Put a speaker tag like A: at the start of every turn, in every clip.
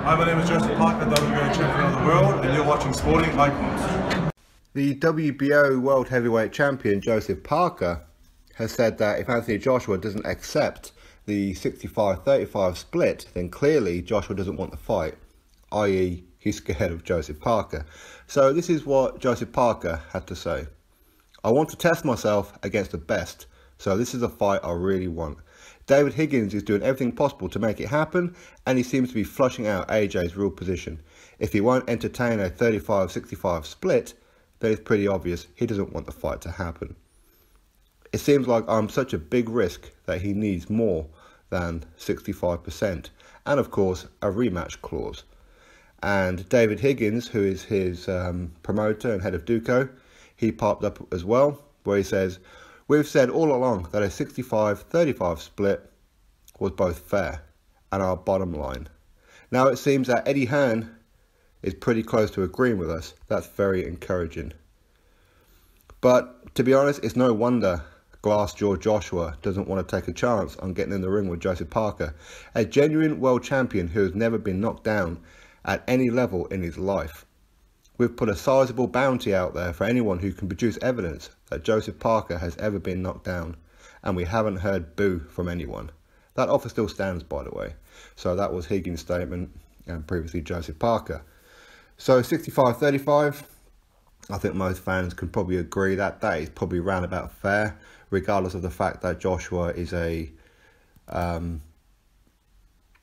A: Hi, my name is Joseph Parker, WBO champion of the world, and you're watching Sporting Icons.
B: The WBO World Heavyweight Champion Joseph Parker has said that if Anthony Joshua doesn't accept the 65-35 split, then clearly Joshua doesn't want the fight, i.e. he's scared of Joseph Parker. So this is what Joseph Parker had to say. I want to test myself against the best, so this is a fight I really want. David Higgins is doing everything possible to make it happen, and he seems to be flushing out AJ's real position. If he won't entertain a 35-65 split, then it's pretty obvious he doesn't want the fight to happen. It seems like I'm such a big risk that he needs more than 65%, and of course a rematch clause. And David Higgins, who is his promoter and head of Duco, he popped up as well, where he says, "We've said all along that a 65-35 split was both fair and our bottom line." Now it seems that Eddie Hearn is pretty close to agreeing with us. That's very encouraging. But to be honest, it's no wonder Glassjaw Joshua doesn't want to take a chance on getting in the ring with Joseph Parker, a genuine world champion who has never been knocked down at any level in his life. We've put a sizable bounty out there for anyone who can produce evidence that Joseph Parker has ever been knocked down, and we haven't heard boo from anyone. That offer still stands, by the way. So that was Higgins' statement, and previously Joseph Parker. So 65-35, I think most fans can probably agree that that is probably roundabout fair, regardless of the fact that Joshua is a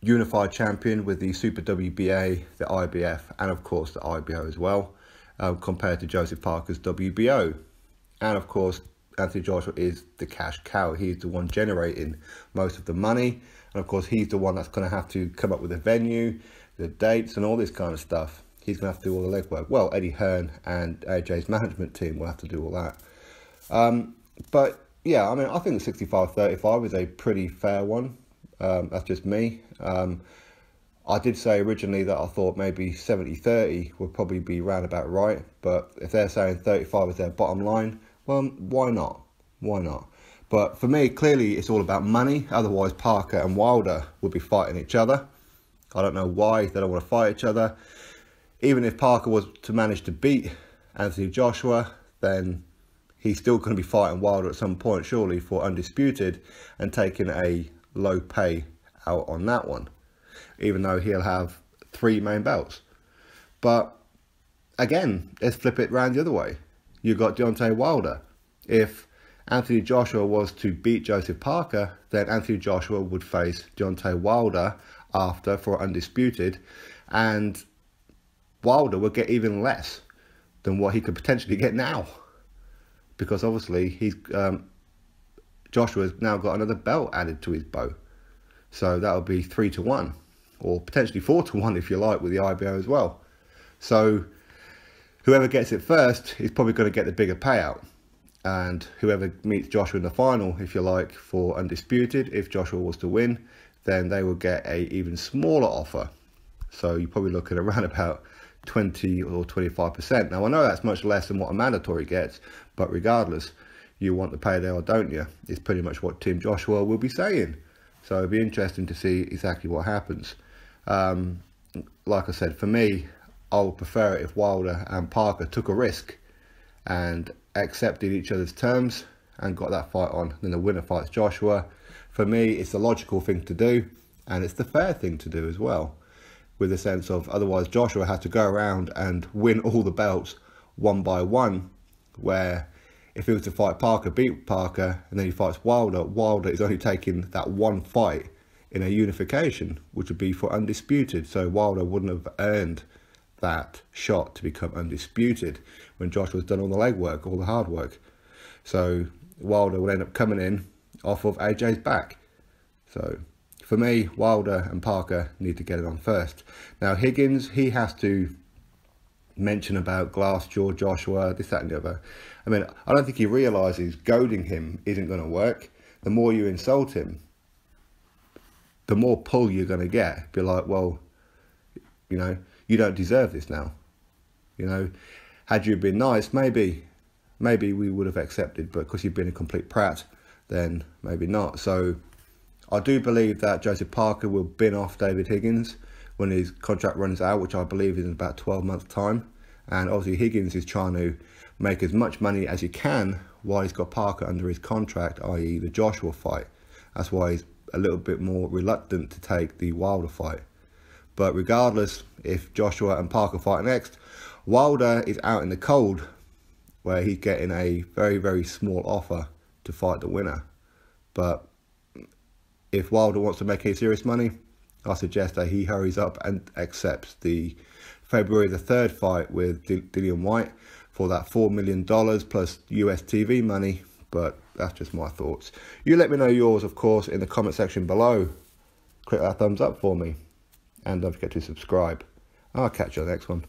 B: unified champion with the Super WBA, the IBF, and of course the IBO as well, compared to Joseph Parker's WBO. And of course, Anthony Joshua is the cash cow. He's the one generating most of the money. And of course, he's the one that's going to have to come up with the venue, the dates, and all this kind of stuff. He's going to have to do all the legwork. Well, Eddie Hearn and AJ's management team will have to do all that. But yeah, I mean, I think the 65-35 is a pretty fair one. That's just me. I did say originally that I thought maybe 70-30 would probably be roundabout right, but if they're saying 35 is their bottom line, well, why not? Why not? But for me, clearly it's all about money. Otherwise, Parker and Wilder would be fighting each other. I don't know why they don't want to fight each other. Even if Parker was to manage to beat Anthony Joshua, then he's still going to be fighting Wilder at some point, surely, for undisputed and taking a low pay out on that one, even though he'll have 3 main belts. But again, let's flip it round the other way. You've got Deontay Wilder. If Anthony Joshua was to beat Joseph Parker, then Anthony Joshua would face Deontay Wilder after for undisputed, and Wilder would get even less than what he could potentially get now, because obviously he's Joshua's now got another belt added to his bow. So that would be 3-1, or potentially 4-1 if you like, with the IBO as well. So whoever gets it first is probably going to get the bigger payout. And whoever meets Joshua in the final, if you like, for undisputed, if Joshua was to win, then they will get a even smaller offer. So you're probably looking around about 20 or 25%. Now I know that's much less than what a mandatory gets, but regardless, you want the payday or don't you? It's pretty much what Team Joshua will be saying. So it'll be interesting to see exactly what happens. Like I said, for me, I would prefer it if Wilder and Parker took a risk and accepted each other's terms and got that fight on. Then the winner fights Joshua. For me, it's the logical thing to do, and it's the fair thing to do as well, with the sense of otherwise Joshua has to go around and win all the belts one by one, where if he was to fight Parker, beat Parker, and then he fights Wilder, Wilder is only taking that one fight in a unification, which would be for undisputed. So Wilder wouldn't have earned that shot to become undisputed when Joshua's done all the legwork, all the hard work. So Wilder would end up coming in off of AJ's back. So for me, Wilder and Parker need to get it on first. Now Higgins, he has to mention about Glassjaw Joshua, this, that and the other. I mean, I don't think he realises goading him isn't going to work. The more you insult him, the more pull you're going to get. Be like, well, you know, you don't deserve this now. You know, had you been nice, maybe we would have accepted, but because you've been a complete prat, then maybe not. So I do believe that Joseph Parker will bin off David Higgins when his contract runs out, which I believe is in about 12 months' time. And obviously Higgins is trying to make as much money as he can while he's got Parker under his contract, i.e. the Joshua fight. That's why he's a little bit more reluctant to take the Wilder fight. But regardless, if Joshua and Parker fight next, Wilder is out in the cold, where he's getting a very, very small offer to fight the winner. But if Wilder wants to make any serious money, I suggest that he hurries up and accepts the February the 3rd fight with Dillian Whyte for that $4 million plus US TV money. But that's just my thoughts. You let me know yours, of course, in the comment section below. Click that thumbs up for me. And don't forget to subscribe. I'll catch you on the next one.